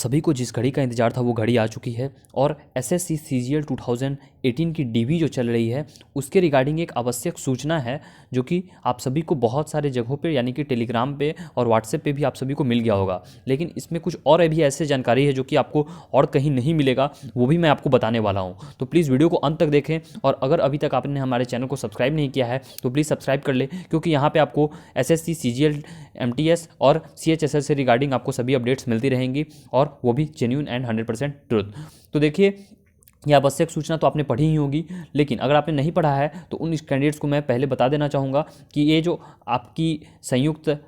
सभी को जिस घड़ी का इंतजार था वो घड़ी आ चुकी है और एसएससी सीजीएल 2018 की डीवी जो चल रही है उसके रिगार्डिंग एक आवश्यक सूचना है जो कि आप सभी को बहुत सारे जगहों पे यानी कि टेलीग्राम पे और व्हाट्सएप पे भी आप सभी को मिल गया होगा। लेकिन इसमें कुछ और भी ऐसे जानकारी है जो कि आपको और कहीं नहीं मिलेगा, वो भी मैं आपको बताने वाला हूँ। तो प्लीज़ वीडियो को अंत तक देखें और अगर अभी तक आपने हमारे चैनल को सब्सक्राइब नहीं किया है तो प्लीज़ सब्सक्राइब कर ले, क्योंकि यहाँ पर आपको एसएससी सीजीएल एमटीएस और सीएचएसएल से रिगार्डिंग आपको सभी अपडेट्स मिलती रहेंगी और वो भी जेन्युइन एंड 100% ट्रुथ। तो देखिए, यह आवश्यक सूचना तो आपने पढ़ी ही होगी, लेकिन अगर आपने नहीं पढ़ा है तो उन कैंडिडेट्स को मैं पहले बता देना चाहूँगा कि ये जो आपकी संयुक्त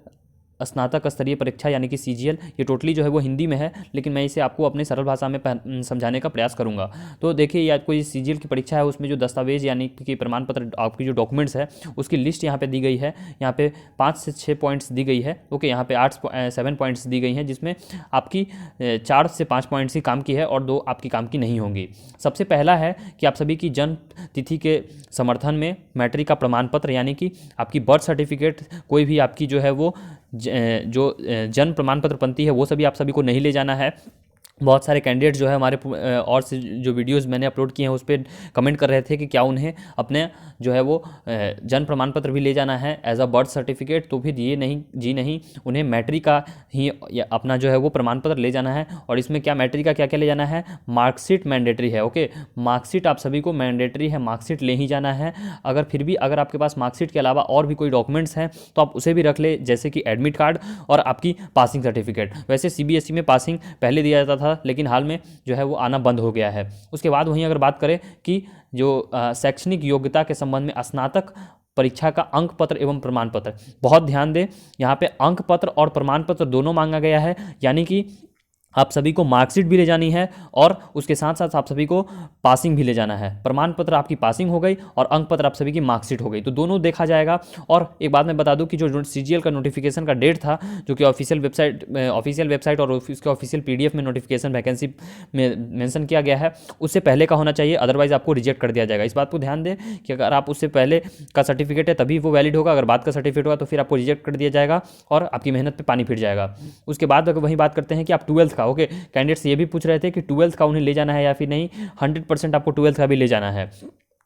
स्नातक स्तरीय परीक्षा यानी कि सीजीएल, ये टोटली जो है वो हिंदी में है, लेकिन मैं इसे आपको अपने सरल भाषा में समझाने का प्रयास करूंगा। तो देखिए, ये कोई सीजीएल की परीक्षा है, उसमें जो दस्तावेज यानी कि प्रमाण पत्र, आपकी जो डॉक्यूमेंट्स है उसकी लिस्ट यहाँ पे दी गई है। यहाँ पे 5 से 6 पॉइंट्स दी गई है। ओके, यहाँ पे 7 पॉइंट्स दी गई हैं, जिसमें आपकी 4 से 5 पॉइंट्स ही काम की है और 2 आपकी काम की नहीं होंगी। सबसे पहला है कि आप सभी की जन्म तिथि के समर्थन में मैट्रिक का प्रमाण पत्र यानी कि आपकी बर्थ सर्टिफिकेट, कोई भी आपकी जो है वो जो जन्म प्रमाण पत्र बनती है वो सभी आप सभी को नहीं ले जाना है। बहुत सारे कैंडिडेट जो है हमारे और से जो वीडियोस मैंने अपलोड किए हैं उस पर कमेंट कर रहे थे कि क्या उन्हें अपने जो है वो जन्म प्रमाण पत्र भी ले जाना है एज अ बर्थ सर्टिफिकेट। तो फिर ये नहीं जी नहीं, उन्हें मैट्रिक का ही अपना जो है वो प्रमाण पत्र ले जाना है। और इसमें क्या मैट्रिक का क्या क्या ले जाना है, मार्कशीट मैंडेटरी है। ओके, मार्कशीट आप सभी को मैंडेटरी है, मार्कशीट ले ही जाना है। अगर फिर भी अगर आपके पास मार्कशीट के अलावा और भी कोई डॉक्यूमेंट्स हैं तो आप उसे भी रख ले, जैसे कि एडमिट कार्ड और आपकी पासिंग सर्टिफिकेट। वैसे सीबीएसई में पासिंग पहले दिया जाता था, लेकिन हाल में जो है वो आना बंद हो गया है। उसके बाद वहीं अगर बात करें कि जो शैक्षणिक योग्यता के संबंध में स्नातक परीक्षा का अंक पत्र एवं प्रमाण पत्र, बहुत ध्यान दें, यहाँ पे अंक पत्र और प्रमाण पत्र दोनों मांगा गया है। यानी कि आप सभी को मार्कशीट भी ले जानी है और उसके साथ साथ आप सभी को पासिंग भी ले जाना है। प्रमाण पत्र आपकी पासिंग हो गई और अंक पत्र आप सभी की मार्कशीट हो गई, तो दोनों देखा जाएगा। और एक बात मैं बता दूं कि जो सीजीएल का नोटिफिकेशन का डेट था, जो कि ऑफिशियल वेबसाइट और उसके ऑफिशियल पीडीएफ में नोटिफिकेशन वैकेंसी में मेंशन किया गया है, उससे पहले का होना चाहिए, अदरवाइज आपको रिजेक्ट कर दिया जाएगा। इस बात को ध्यान दें कि अगर आप उससे पहले का सर्टिफिकेट है तभी वो वैलिड होगा, अगर बाद का सर्टिफिकेट होगा तो फिर आपको रिजेक्ट कर दिया जाएगा और आपकी मेहनत पर पानी फिर जाएगा। उसके बाद वही बात करते हैं कि आप 12th का, ओके, कैंडिडेट्स ये भी पूछ रहे थे कि 12th का उन्हें ले जाना है या फिर नहीं। 100% आपको 12th का भी ले जाना है।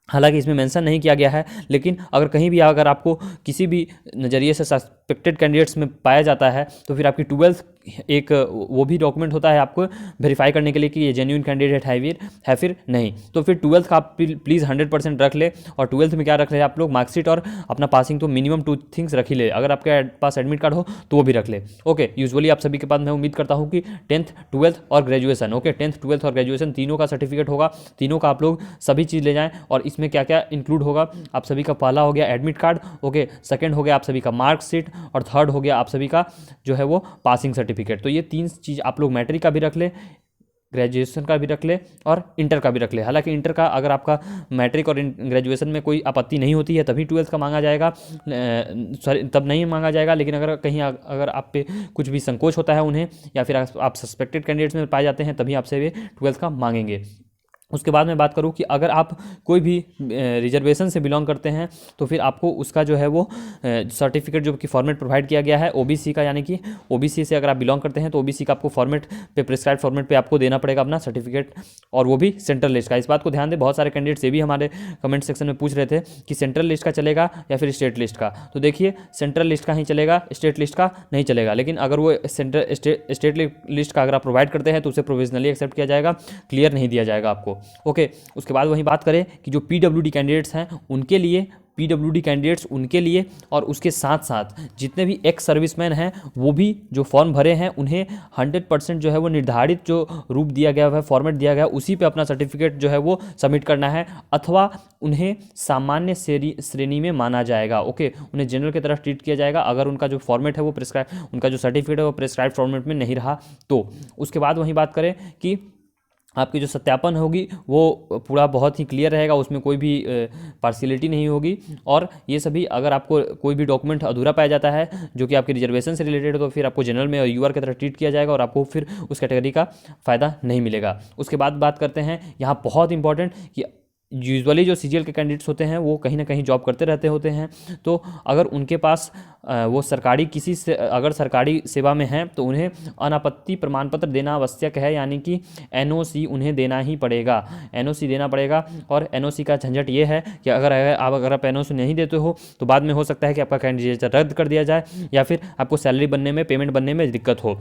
हालांकि इसमें मेंशन नहीं किया गया है, लेकिन अगर कहीं भी अगर आपको किसी भी नज़रिए से सस्पेक्टेड कैंडिडेट्स में पाया जाता है तो फिर आपकी 12th एक वो भी डॉक्यूमेंट होता है आपको वेरीफाई करने के लिए कि ये जेन्युइन कैंडिडेट है फिर नहीं। तो फिर 12th का आप प्लीज़ 100% रख ले। और 12th में क्या रख ले आप लोग, मार्कशीट और अपना पासिंग, तो मिनिमम 2 थिंग्स रख ही ले। अगर आपके पास एडमिट कार्ड हो तो वो भी रख ले। ओके, यूजुअली आप सभी के पास मैं उम्मीद करता हूँ कि 10th 12th और ग्रेजुएशन, ओके, 10th 12th और ग्रेजुएशन तीनों का सर्टिफिकेट होगा। तीनों का आप लोग सभी चीज़ ले जाएँ। और इसमें क्या क्या इंक्लूड होगा, आप सभी का पहला हो गया एडमिट कार्ड, ओके, सेकंड हो गया आप सभी का मार्कशीट और थर्ड हो गया आप सभी का जो है वो पासिंग सर्टिफिकेट। तो ये 3 चीज़ आप लोग मैट्रिक का भी रख ले, ग्रेजुएशन का भी रख ले और इंटर का भी रख ले। हालांकि इंटर का अगर आपका मैट्रिक और ग्रेजुएशन में कोई आपत्ति नहीं होती है तभी 12th का मांगा जाएगा, सॉरी तब नहीं मांगा जाएगा। लेकिन अगर कहीं अगर आप पे कुछ भी संकोच होता है उन्हें, या फिर आप सस्पेक्टेड कैंडिडेट्स में पाए जाते हैं, तभी आपसे वे 12th का मांगेंगे। उसके बाद मैं बात करूं कि अगर आप कोई भी रिजर्वेशन से बिलोंग करते हैं तो फिर आपको उसका जो है वो सर्टिफिकेट जो कि फॉर्मेट प्रोवाइड किया गया है ओबीसी का, यानी कि ओबीसी से अगर आप बिलोंग करते हैं तो ओबीसी का आपको फॉर्मेट पे, प्रिस्क्राइब फॉर्मेट पे आपको देना पड़ेगा अपना सर्टिफिकेट, और वो भी सेंट्रल लिस्ट का। इस बात को ध्यान दें, बहुत सारे कैंडिडेट्स ये भी हमारे कमेंट सेक्शन में पूछ रहे थे कि सेंट्रल लिस्ट का चलेगा या फिर स्टेट लिस्ट का। तो देखिए, सेंट्रल लिस्ट का ही चलेगा, स्टेट लिस्ट का नहीं चलेगा। लेकिन अगर वो स्टेट लिस्ट का अगर आप प्रोवाइड करते हैं तो उसे प्रोविजनली एक्सेप्ट किया जाएगा, क्लियर नहीं दिया जाएगा आपको। ओके, उसके बाद वही बात करें कि जो पीडब्ल्यूडी कैंडिडेट्स हैं उनके लिए और उसके साथ साथ जितने भी एक्स सर्विसमैन हैं वो भी जो फॉर्म भरे हैं उन्हें 100% जो है वो निर्धारित जो रूप दिया गया है, फॉर्मेट दिया गया है, उसी पे अपना सर्टिफिकेट जो है वो सबमिट करना है, अथवा उन्हें सामान्य श्रेणी में माना जाएगा। ओके, उन्हें जनरल की तरह ट्रीट किया जाएगा अगर उनका जो फॉर्मेट है वो उनका जो सर्टिफिकेट है वो प्रिस्क्राइब फॉर्मेट में नहीं रहा तो। उसके बाद वही बात करें कि आपकी जो सत्यापन होगी वो पूरा बहुत ही क्लियर रहेगा, उसमें कोई भी पार्शियलिटी नहीं होगी। और ये सभी अगर आपको कोई भी डॉक्यूमेंट अधूरा पाया जाता है जो कि आपके रिजर्वेशन से रिलेटेड है तो फिर आपको जनरल में और यूआर की तरह ट्रीट किया जाएगा और आपको फिर उस कैटेगरी का फ़ायदा नहीं मिलेगा। उसके बाद बात करते हैं यहाँ बहुत इंपॉर्टेंट कि यूजुअली जो सीजीएल के कैंडिडेट्स होते हैं वो कहीं ना कहीं जॉब करते रहते होते हैं, तो अगर उनके पास वो सरकारी किसी से अगर सरकारी सेवा में हैं तो उन्हें अनापत्ति प्रमाण पत्र देना आवश्यक है, यानी कि एनओसी उन्हें देना ही पड़ेगा, एनओसी देना पड़ेगा। और एनओसी का झंझट ये है कि अगर आप एनओसी नहीं देते हो तो बाद में हो सकता है कि आपका कैंडिडेट रद्द कर दिया जाए या फिर आपको सैलरी बनने में, पेमेंट बनने में दिक्कत हो।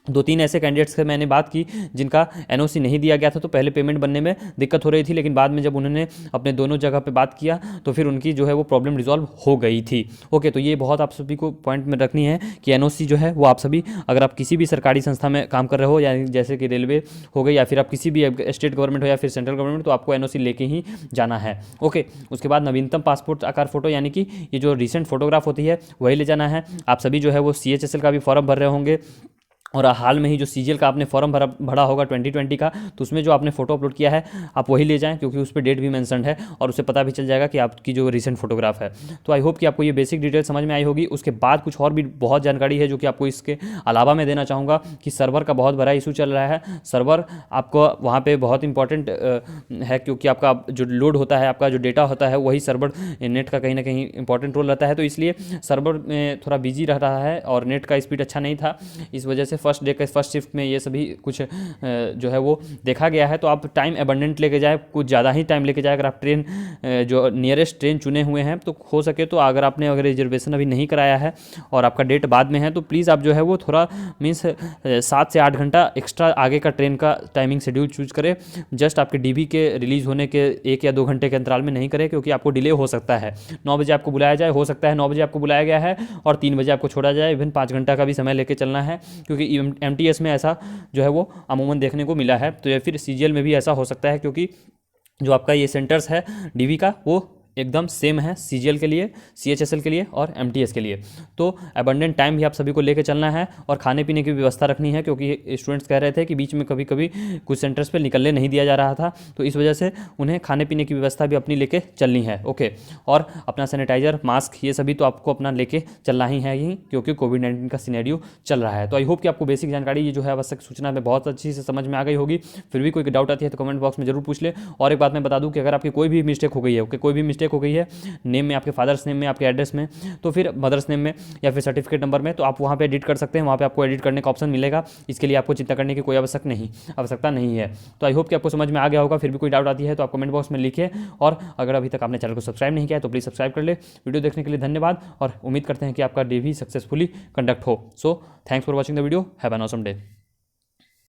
2-3 ऐसे कैंडिडेट्स से मैंने बात की जिनका एनओसी नहीं दिया गया था, तो पहले पेमेंट बनने में दिक्कत हो रही थी, लेकिन बाद में जब उन्होंने अपने दोनों जगह पे बात किया तो फिर उनकी जो है वो प्रॉब्लम रिजॉल्व हो गई थी। ओके, तो ये बहुत आप सभी को पॉइंट में रखनी है कि एनओसी जो है वो आप सभी, अगर आप किसी भी सरकारी संस्था में काम कर रहे हो, यानी जैसे कि रेलवे हो गई या फिर आप किसी भी स्टेट गवर्नमेंट हो या फिर सेंट्रल गवर्नमेंट, तो आपको एनओसी लेके ही जाना है। ओके, उसके बाद नवीनतम पासपोर्ट आकार फोटो, यानी कि ये जो रिसेंट फोटोग्राफ होती है वही ले जाना है। आप सभी जो है वो CHSL का भी फॉर्म भर रहे होंगे, और हाल में ही जो सीजीएल का आपने फॉर्म भरा होगा 2020 का, तो उसमें जो आपने फोटो अपलोड किया है आप वही ले जाएं, क्योंकि उस पर डेट भी मेंशन्ड है और उससे पता भी चल जाएगा कि आपकी जो रिसेंट फोटोग्राफ है। तो आई होप कि आपको ये बेसिक डिटेल समझ में आई होगी। उसके बाद कुछ और भी बहुत जानकारी है जो कि आपको इसके अलावा मैं देना चाहूँगा कि सर्वर का बहुत बड़ा इशू चल रहा है। सर्वर आपको वहाँ पर बहुत इंपॉर्टेंट है, क्योंकि आपका जो लोड होता है, आपका जो डेटा होता है, वही सर्वर नेट का कहीं ना कहीं इंपॉर्टेंट रोल रहता है, तो इसलिए सर्वर में थोड़ा बिजी रह रहा है और नेट का स्पीड अच्छा नहीं था। इस वजह से फर्स्ट डे के फर्स्ट शिफ्ट में ये सभी कुछ जो है वो देखा गया है। तो आप टाइम एबंडेंट लेके जाए, कुछ ज़्यादा ही टाइम लेके जाए। अगर आप ट्रेन जो नियरेस्ट ट्रेन चुने हुए हैं तो हो सके तो अगर रिजर्वेशन अभी नहीं कराया है और आपका डेट बाद में है तो प्लीज़ आप जो है वो थोड़ा मीन्स 7 से 8 घंटा एक्स्ट्रा आगे का ट्रेन का टाइमिंग शेड्यूल चूज करें। जस्ट आपके डीबी के रिलीज़ होने के 1 या 2 घंटे के अंतराल में नहीं करें, क्योंकि आपको डिले हो सकता है। 9 बजे आपको बुलाया जाए, हो सकता है 9 बजे आपको बुलाया गया है और 3 बजे आपको छोड़ा जाए। इवन 5 घंटा का भी समय लेके चलना है, क्योंकि MTS में ऐसा जो है वो अमूमन देखने को मिला है। तो या फिर सीजीएल में भी ऐसा हो सकता है, क्योंकि जो आपका ये सेंटर्स है डीवी का वो एकदम सेम है सीजीएल के लिए, CHSL के लिए और MTS के लिए। तो अबंडेंट टाइम भी आप सभी को लेके चलना है और खाने पीने की व्यवस्था रखनी है, क्योंकि स्टूडेंट्स कह रहे थे कि बीच में कभी कभी कुछ सेंटर्स पे निकलने नहीं दिया जा रहा था, तो इस वजह से उन्हें खाने पीने की व्यवस्था भी अपनी लेके चलनी है। ओके, और अपना सैनिटाइजर, मास्क, ये सभी तो आपको अपना लेके चलना ही है ही, क्योंकि कोविड-19 का सिनेरियो चल रहा है। तो आई होप कि आपको बेसिक जानकारी ये जो है आवश्यक सूचना में बहुत अच्छी से समझ में आ गई होगी। फिर भी कोई डाउट आती है तो कमेंट बॉक्स में जरूर पूछ ले। और एक बात मैं बता दूँ कि अगर आपकी कोई भी मिस्टेक हो गई है, ओके, कोई भी मिस्टेक हो गई है नेम में, आपके फादर्स नेम में, आपके एड्रेस में, तो फिर मदर्स नेम में या फिर सर्टिफिकेट नंबर में, तो आप वहाँ पे एडिट कर सकते हैं। वहाँ पे आपको एडिट करने का ऑप्शन मिलेगा। इसके लिए आपको चिंता करने की कोई आवश्यकता नहीं है। तो आई होप कि आपको समझ में आ गया होगा। फिर भी कोई डाउट आती है तो आप कमेंट बॉक्स में लिखिए, और अगर अभी तक आपने चैनल को सब्सक्राइब नहीं किया है तो प्लीज़ सब्सक्राइब कर ले। वीडियो देखने के लिए धन्यवाद, और उम्मीद करते हैं कि आपका डे भी सक्सेसफुली कंडक्ट हो। So thanks for watching the video. Have an awesome day.